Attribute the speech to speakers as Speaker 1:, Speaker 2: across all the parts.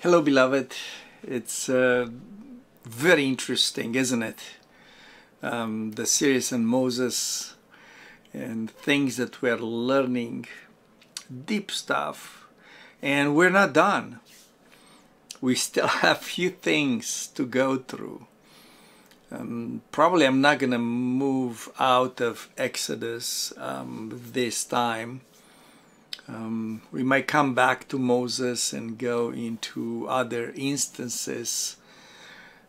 Speaker 1: Hello, beloved. It's very interesting, isn't it? The series on Moses and things that we're learning, deep stuff, and we're not done. We still have few things to go through. Probably I'm not going to move out of Exodus this time. We might come back to Moses and go into other instances.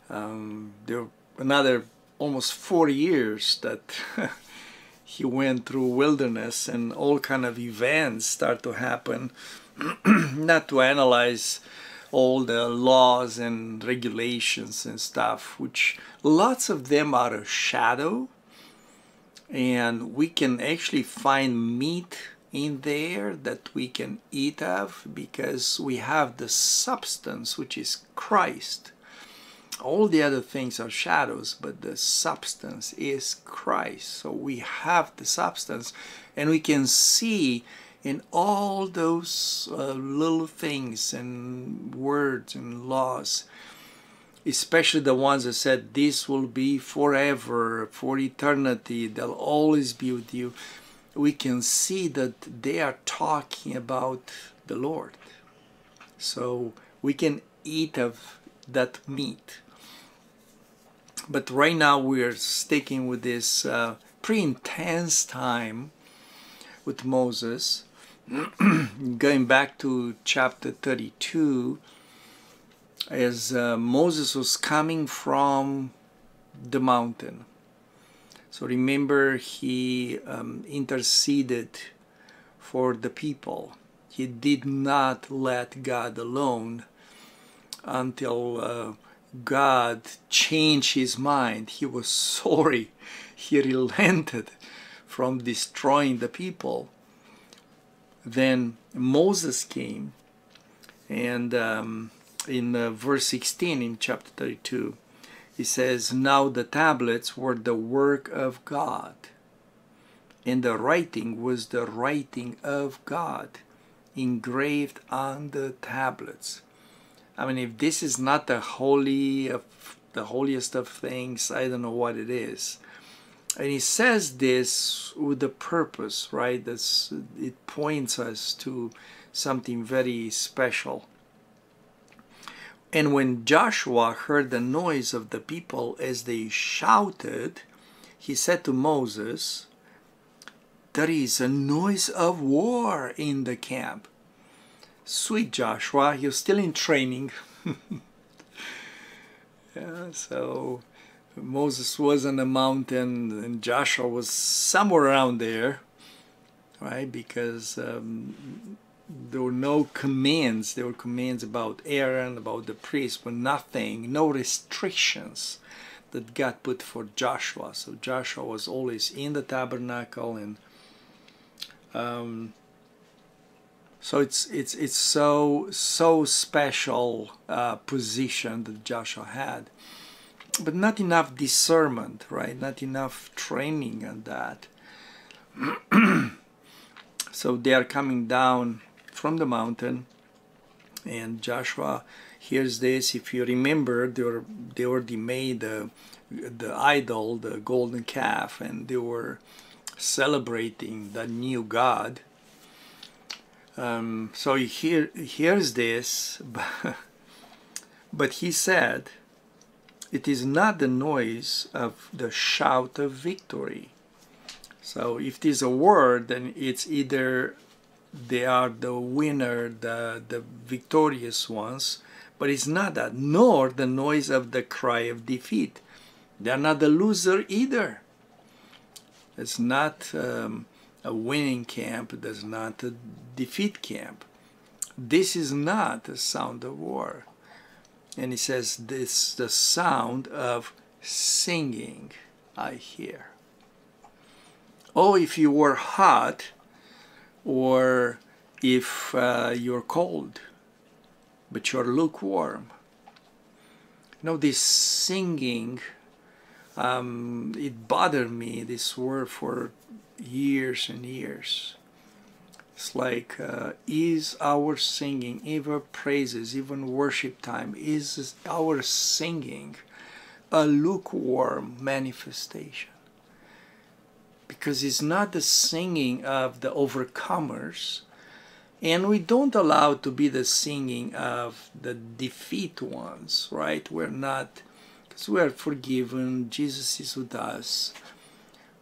Speaker 1: There were another almost 4 years that he went through wilderness, and all kind of events start to happen. Not to analyze all the laws and regulations and stuff, which lots of them are a shadow, and we can actually find meat in there that we can eat of because we have the substance, which is Christ. All the other things are shadows, but the substance is Christ. So we have the substance, and we can see in all those little things and words and laws, especially the ones that said this will be forever, for eternity, they'll always be with you. We can see that they are talking about the Lord. So we can eat of that meat. But right now we're sticking with this pretty intense time with Moses. Going back to chapter 32, as Moses was coming from the mountain. So remember, he interceded for the people. He did not let God alone until God changed his mind. He was sorry. He relented from destroying the people. Then Moses came, and in verse 16 in chapter 32, he says, "Now the tablets were the work of God, and the writing was the writing of God, engraved on the tablets." I mean, if this is not the holiest of things, I don't know what it is. And he says this with a purpose, right? It points us to something very special. "And when Joshua heard the noise of the people as they shouted, he said to Moses, 'There is a noise of war in the camp.'" Sweet Joshua, you're still in training. Yeah, so Moses was on a mountain and Joshua was somewhere around there, right? Because there were no commands. There were commands about Aaron, about the priest, but nothing, no restrictions that God put for Joshua. So Joshua was always in the tabernacle, and so it's so special position that Joshua had, but not enough discernment, right? Not enough training on that. So they are coming down from the mountain, and Joshua hears this. If you remember, they already made the idol, the golden calf, and they were celebrating the new God. So he hears this, but he said, "It is not the noise of the shout of victory." So if it is a word, then it's either they are the winner, the victorious ones, but it's not that, nor the noise of the cry of defeat. They're not the loser either. It's not a winning camp, there's not a defeat camp. This is not a sound of war. And he says, "This the sound of singing I hear." Oh, if you were hot, or if you're cold, but you're lukewarm. You know, this singing, it bothered me, this word, for years and years. It's like, is our singing, even praises, even worship time, is our singing a lukewarm manifestation? Because it's not the singing of the overcomers, and we don't allow it to be the singing of the defeat ones, right? We're not, because we are forgiven, Jesus is with us.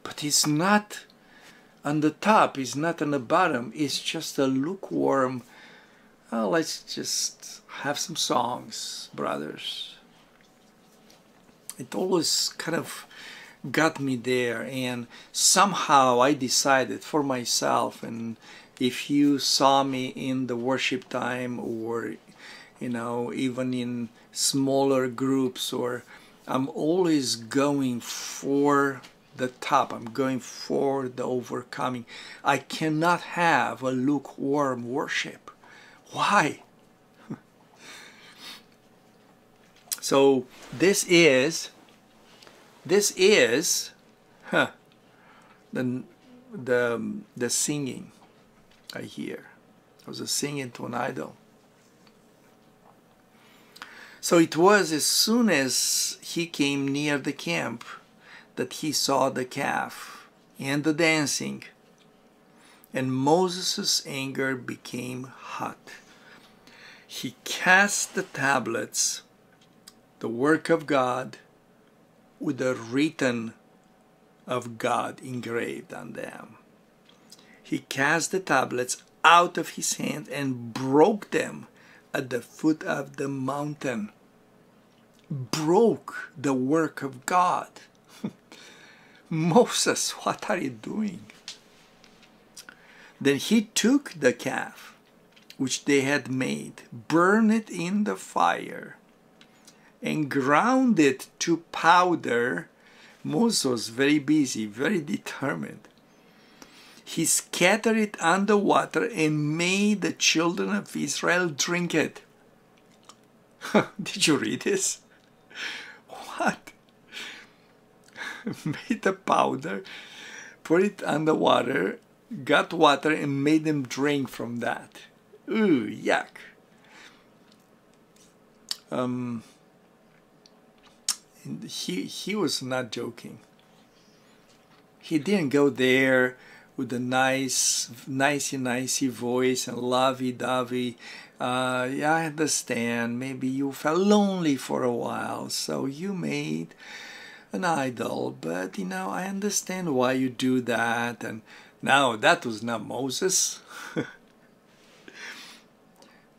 Speaker 1: But it's not on the top, it's not on the bottom, it's just a lukewarm, oh, let's just have some songs, brothers. It always kind of got me there, and somehow I decided for myself, and if you saw me in the worship time, or you know, even in smaller groups, or I'm always going for the top, I'm going for the overcoming. I cannot have a lukewarm worship. Why? So this is the singing I hear. I was singing to an idol. So it was as soon as he came near the camp that he saw the calf and the dancing, and Moses' anger became hot. He cast the tablets, the work of God, with the written of God engraved on them. He cast the tablets out of his hand and broke them at the foot of the mountain. Broke the work of God. Moses, what are you doing? Then he took the calf which they had made, burned it in the fire, and ground it to powder. Moses was very busy, very determined. He scattered it on the water and made the children of Israel drink it. Did you read this? What? Made the powder, put it on the water, got water, and made them drink from that. Ooh, yuck. He was not joking. He didn't go there with a nicey voice and lovey-dovey. Yeah, I understand. Maybe you felt lonely for a while, so you made an idol. But, you know, I understand why you do that. And no, that was not Moses.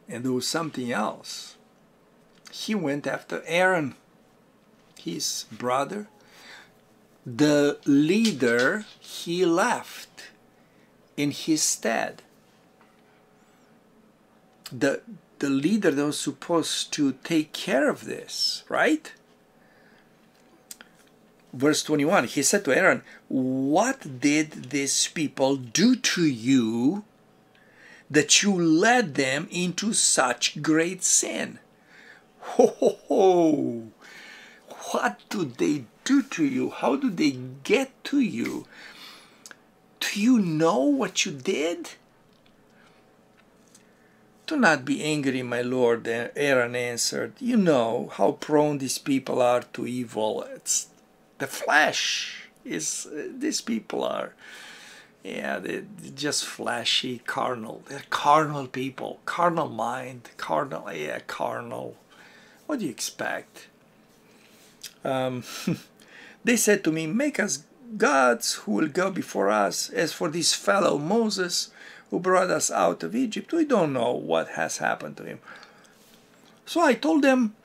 Speaker 1: And there was something else. He went after Aaron, his brother. The leader he left in his stead. The leader that was supposed to take care of this, right? Verse 21, he said to Aaron, "What did these people do to you that you led them into such great sin?" Ho, ho, ho. What do they do to you? How do they get to you? Do you know what you did? "Do not be angry, my lord," Aaron answered. "You know how prone these people are to evil. It's the flesh. These people are, yeah, they're just flashy, carnal. They're carnal people, carnal mind, carnal, yeah, carnal. What do you expect?" They said to me, "Make us gods who will go before us. As for this fellow Moses, who brought us out of Egypt, we don't know what has happened to him." So I told them,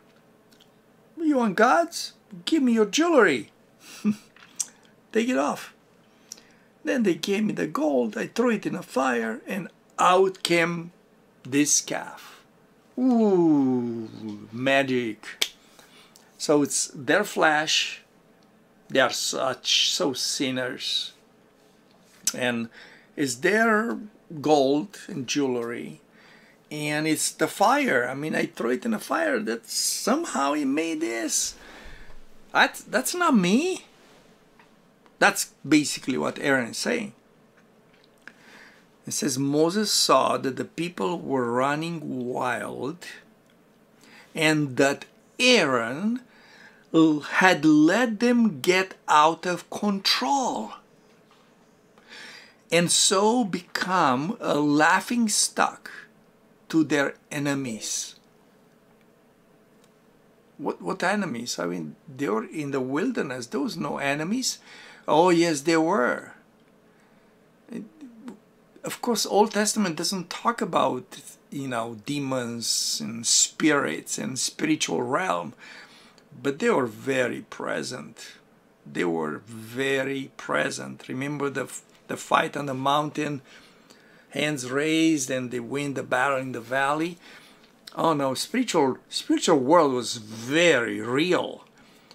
Speaker 1: "You want gods? Give me your jewelry. Take it off." Then they gave me the gold. I threw it in a fire, and out came this calf. Ooh, magic. So it's their flesh. They are so sinners. And it's their gold and jewelry. And it's the fire. I mean, I threw it in the fire. That somehow he made this. That's not me. That's basically what Aaron is saying. It says, Moses saw that the people were running wild and that Aaron had let them get out of control and so become a laughing stock to their enemies. What enemies? I mean, they were in the wilderness. There was no enemies. Oh, yes, there were. Of course, Old Testament doesn't talk about, demons and spirits and spiritual realm, but they were very present. They were very present. Remember the fight on the mountain, hands raised, and they win the battle in the valley. Oh no, spiritual world was very real.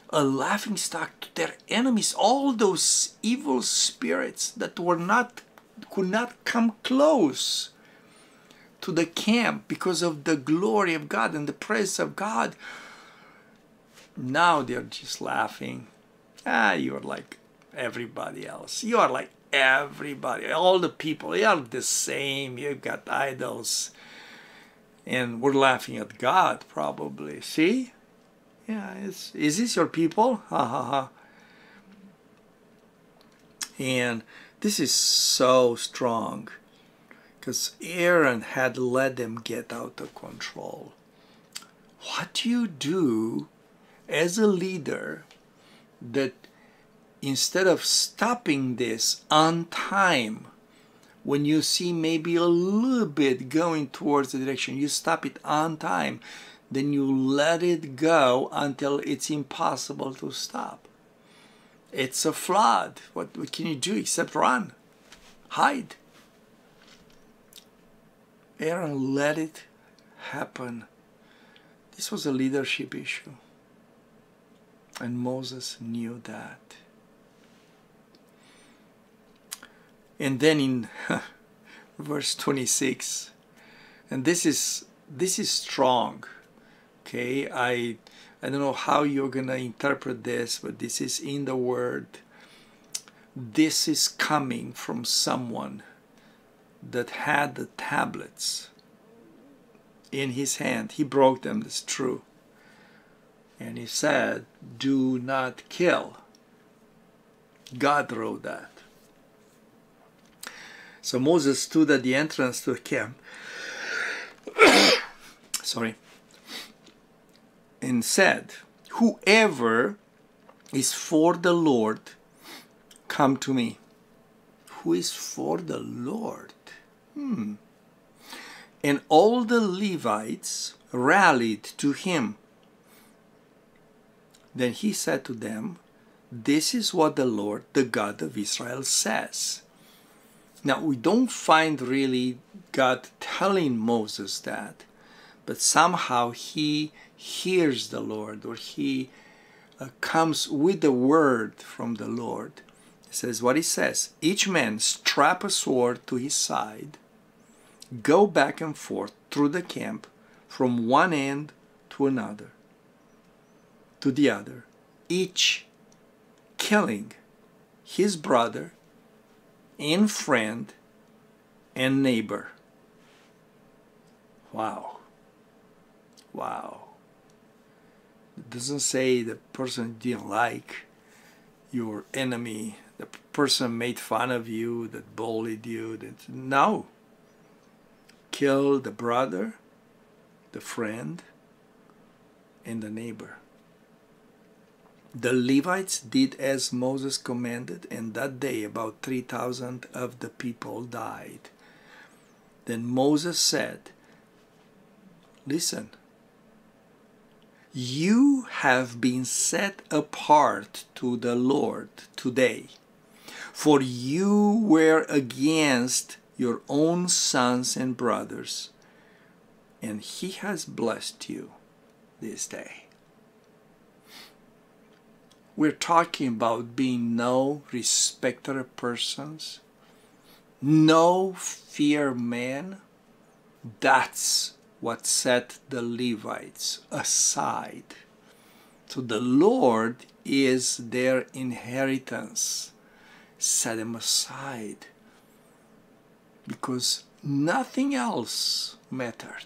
Speaker 1: A laughingstock to their enemies, all those evil spirits that could not come close to the camp because of the glory of God and the presence of God. Now they're just laughing. You're like everybody else. You are like everybody. All the people, you are the same. You've got idols. And we're laughing at God, probably. See? Yeah, is this your people? Ha ha ha. And this is so strong because Aaron had let them get out of control. What do you do as a leader that instead of stopping this on time, when you see maybe a little bit going towards the direction, you stop it on time, then you let it go until it's impossible to stop? It's a flood. What can you do except run? Hide. Aaron let it happen. This was a leadership issue. And Moses knew that. And then in verse 26, and this is strong. Okay, I don't know how you're gonna interpret this, but this is in the Word. This is coming from someone that had the tablets in his hand. He broke them, that's true. And he said, do not kill. God wrote that. So Moses stood at the entrance to the camp. Sorry. And said, whoever is for the Lord, come to me. Who is for the Lord? And all the Levites rallied to him. Then he said to them, this is what the Lord, the God of Israel, says. Now, we don't find really God telling Moses that, but somehow he hears the Lord, or he comes with the word from the Lord. It says what he says: each man strap a sword to his side, go back and forth through the camp from one end to another, to the other, each killing his brother and friend and neighbor. Wow. Wow. It doesn't say the person didn't like your enemy, the person made fun of you, that bullied you. No. Kill the brother, the friend, and the neighbor. The Levites did as Moses commanded, and that day about 3,000 of the people died. Then Moses said, listen, you have been set apart to the Lord today, for you were against your own sons and brothers, and he has blessed you this day. We're talking about being no respecter of persons, no fear man. That's what set the Levites aside. So the Lord is their inheritance. Set them aside. because nothing else mattered.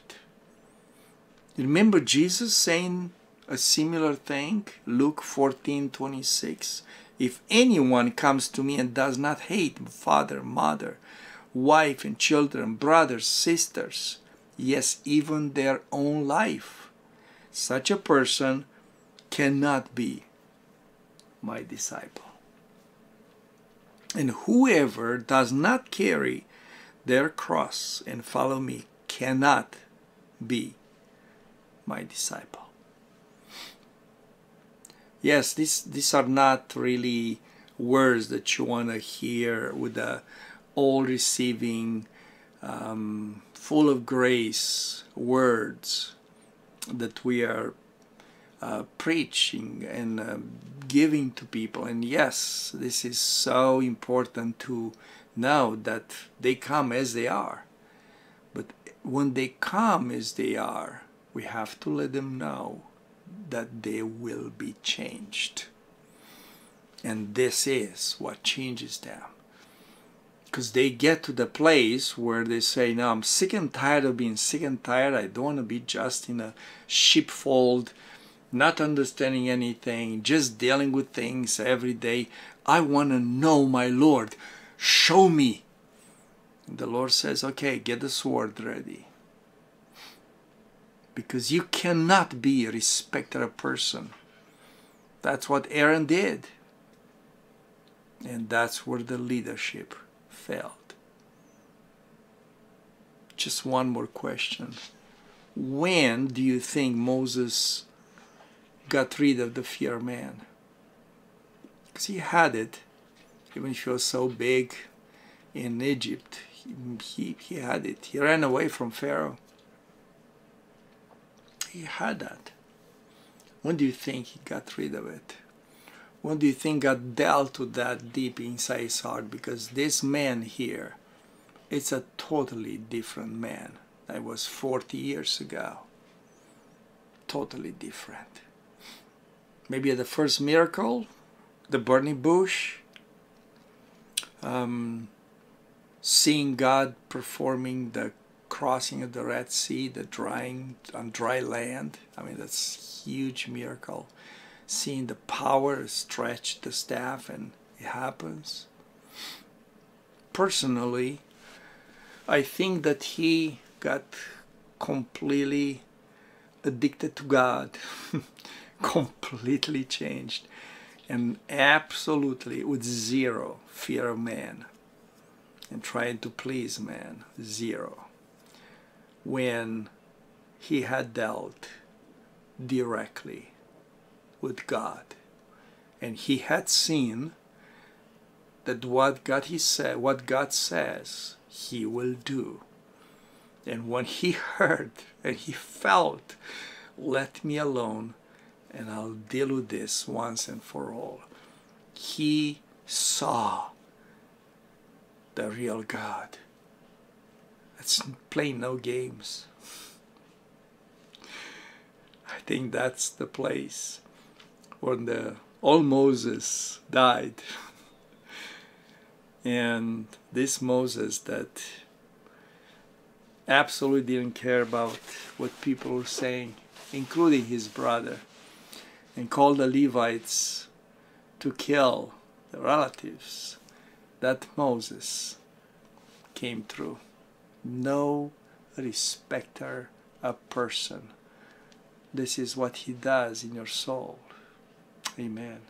Speaker 1: Remember Jesus saying a similar thing? Luke 14:26. If anyone comes to me and does not hate father, mother, wife and children, brothers, sisters, yes, even their own life, such a person cannot be my disciple. And whoever does not carry their cross and follow me cannot be my disciple. Yes, these are not really words that you want to hear with the all-receiving, full of grace words that we are preaching and giving to people. And yes, this is so important to know that they come as they are. But when they come as they are, we have to let them know that they will be changed. And this is what changes them. Because they get to the place where they say, no, I'm sick and tired of being sick and tired. I don't want to be just in a sheepfold, not understanding anything, just dealing with things every day. I want to know my Lord. Show me. And the Lord says, okay, get the sword ready. Because you cannot be a respecter of person. That's what Aaron did. And that's where the leadership failed. Just one more question. When do you think Moses got rid of the fear of man? Because he had it. Even if he was so big in Egypt, he had it. He ran away from Pharaoh. He had that. When do you think he got rid of it? When do you think God dealt with that deep inside his heart? Because this man here, it's a totally different man that was 40 years ago. Totally different. Maybe at the first miracle, the burning bush, seeing God performing the crossing of the Red Sea, the drying on dry land. I mean, that's a huge miracle. Seeing the power stretch the staff and it happens. Personally, I think that he got completely addicted to God, completely changed, and absolutely with zero fear of man and trying to please man, zero. When he had dealt directly with God and he had seen that what God says he will do. And when he heard and he felt, let me alone and I'll deal with this once and for all, he saw the real God. It's playing no games. I think that's the place when the old Moses died. And this Moses that absolutely didn't care about what people were saying, including his brother, and called the Levites to kill the relatives, that Moses came through. No respecter of person. This is what he does in your soul. Amen.